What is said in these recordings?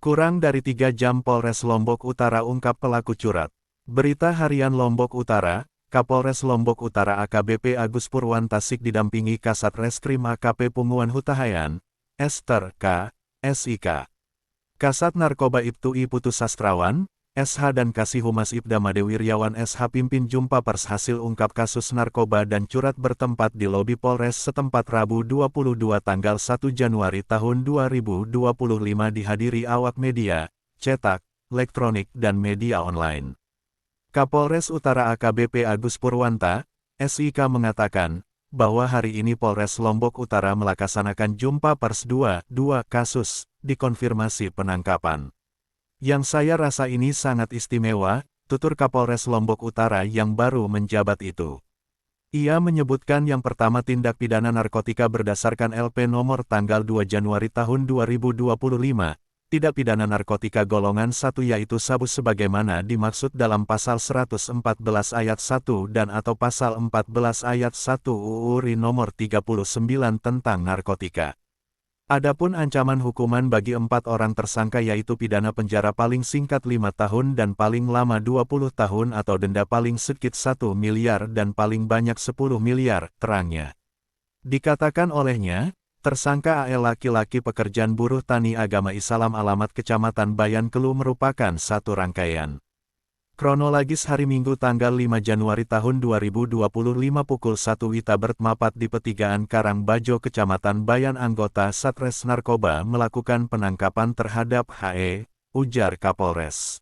Kurang dari 3 jam Polres Lombok Utara ungkap pelaku curat. Berita Harian Lombok Utara, Kapolres Lombok Utara AKBP Agus Purwantasik didampingi Kasat Reskrim AKP Punguan Hutahayan, Ester K. SIK. Kasat Narkoba Ibtu I Putu Sastrawan, SH dan Kasih Humas Ibda Made Wiryawan SH pimpin jumpa pers hasil ungkap kasus narkoba dan curat bertempat di lobi Polres setempat Rabu 22 tanggal 1 Januari tahun 2025 dihadiri awak media, cetak, elektronik dan media online. Kapolres Utara AKBP Agus Purwanta, SIK mengatakan, bahwa hari ini Polres Lombok Utara melaksanakan jumpa pers dua kasus, dikonfirmasi penangkapan. Yang saya rasa ini sangat istimewa, tutur Kapolres Lombok Utara yang baru menjabat itu. Ia menyebutkan yang pertama tindak pidana narkotika berdasarkan LP nomor tanggal 2 Januari tahun 2025, tindak pidana narkotika golongan 1 yaitu sabu sebagaimana dimaksud dalam pasal 114 ayat 1 dan atau pasal 14 ayat 1 UU RI nomor 39 tentang narkotika. Adapun ancaman hukuman bagi 4 orang tersangka yaitu pidana penjara paling singkat 5 tahun dan paling lama 20 tahun atau denda paling sedikit 1 miliar dan paling banyak 10 miliar, terangnya. Dikatakan olehnya, tersangka AL laki-laki pekerjaan buruh tani agama Islam alamat Kecamatan Bayan Kelu merupakan satu rangkaian. Kronologis hari Minggu tanggal 5 Januari tahun 2025 pukul 1 WITA bermapat di Petigaan Karangbajo Kecamatan Bayan anggota Satres Narkoba melakukan penangkapan terhadap HE, ujar Kapolres.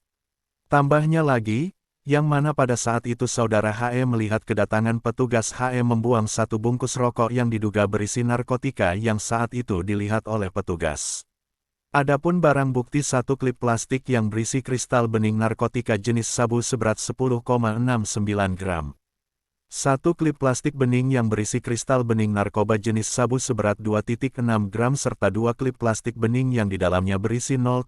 Tambahnya lagi, yang mana pada saat itu saudara HE melihat kedatangan petugas HE membuang satu bungkus rokok yang diduga berisi narkotika yang saat itu dilihat oleh petugas. Adapun barang bukti satu klip plastik yang berisi kristal bening narkotika jenis sabu seberat 10,69 gram. Satu klip plastik bening yang berisi kristal bening narkoba jenis sabu seberat 2,6 gram serta 2 klip plastik bening yang di dalamnya berisi 0,50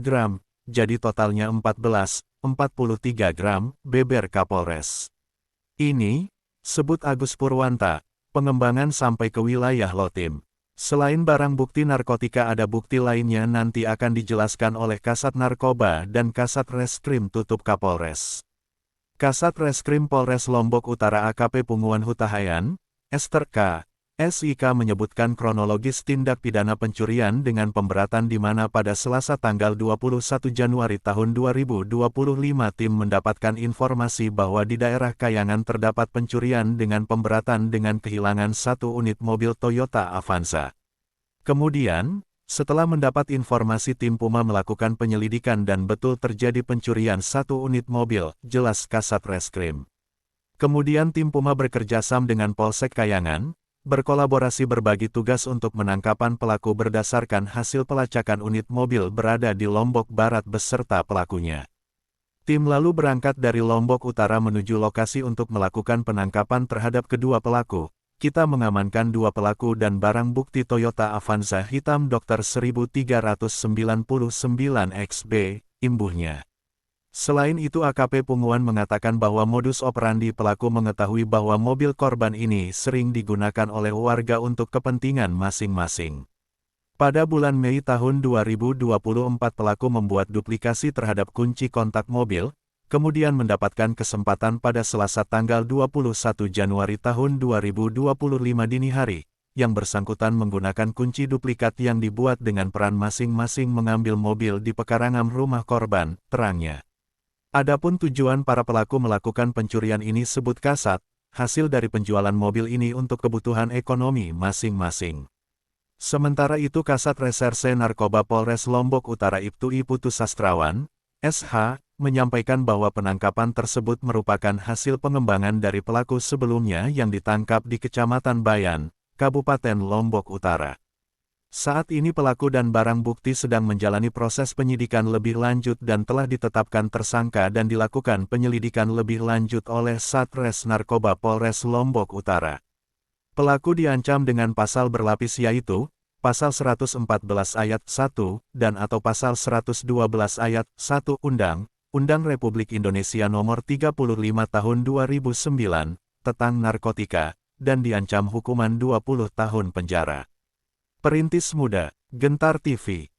gram, jadi totalnya 43 gram, beber Kapolres. Ini, sebut Agus Purwanta, pengembangan sampai ke wilayah Lotim. Selain barang bukti narkotika ada bukti lainnya nanti akan dijelaskan oleh Kasat Narkoba dan Kasat Reskrim tutup Kapolres. Kasat Reskrim Polres Lombok Utara AKP Punguan Hutahayan, Ester K. SIK menyebutkan kronologis tindak pidana pencurian dengan pemberatan di mana pada Selasa tanggal 21 Januari tahun 2025 tim mendapatkan informasi bahwa di daerah Kayangan terdapat pencurian dengan pemberatan dengan kehilangan satu unit mobil Toyota Avanza. Kemudian, setelah mendapat informasi tim Puma melakukan penyelidikan dan betul terjadi pencurian satu unit mobil, jelas Kasat Reskrim. Kemudian tim Puma bekerjasam dengan Polsek Kayangan, berkolaborasi berbagi tugas untuk menangkapan pelaku berdasarkan hasil pelacakan unit mobil berada di Lombok Barat beserta pelakunya. Tim lalu berangkat dari Lombok Utara menuju lokasi untuk melakukan penangkapan terhadap kedua pelaku. Kita mengamankan 2 pelaku dan barang bukti Toyota Avanza hitam Dr. 1399 XB, imbuhnya. Selain itu AKP Punguan mengatakan bahwa modus operandi pelaku mengetahui bahwa mobil korban ini sering digunakan oleh warga untuk kepentingan masing-masing. Pada bulan Mei tahun 2024 pelaku membuat duplikasi terhadap kunci kontak mobil, kemudian mendapatkan kesempatan pada Selasa tanggal 21 Januari tahun 2025 dini hari, yang bersangkutan menggunakan kunci duplikat yang dibuat dengan peran masing-masing mengambil mobil di pekarangan rumah korban, terangnya. Adapun tujuan para pelaku melakukan pencurian ini sebut Kasat, hasil dari penjualan mobil ini untuk kebutuhan ekonomi masing-masing. Sementara itu Kasat Reserse Narkoba Polres Lombok Utara Ibtu I Putu Sastrawan, SH, menyampaikan bahwa penangkapan tersebut merupakan hasil pengembangan dari pelaku sebelumnya yang ditangkap di Kecamatan Bayan, Kabupaten Lombok Utara. Saat ini pelaku dan barang bukti sedang menjalani proses penyidikan lebih lanjut dan telah ditetapkan tersangka dan dilakukan penyelidikan lebih lanjut oleh Satres Narkoba Polres Lombok Utara. Pelaku diancam dengan pasal berlapis yaitu, pasal 114 ayat 1 dan atau pasal 112 ayat 1 Undang Republik Indonesia Nomor 35 Tahun 2009, tentang narkotika, dan diancam hukuman 20 tahun penjara. Perintis Muda, Gentar TV.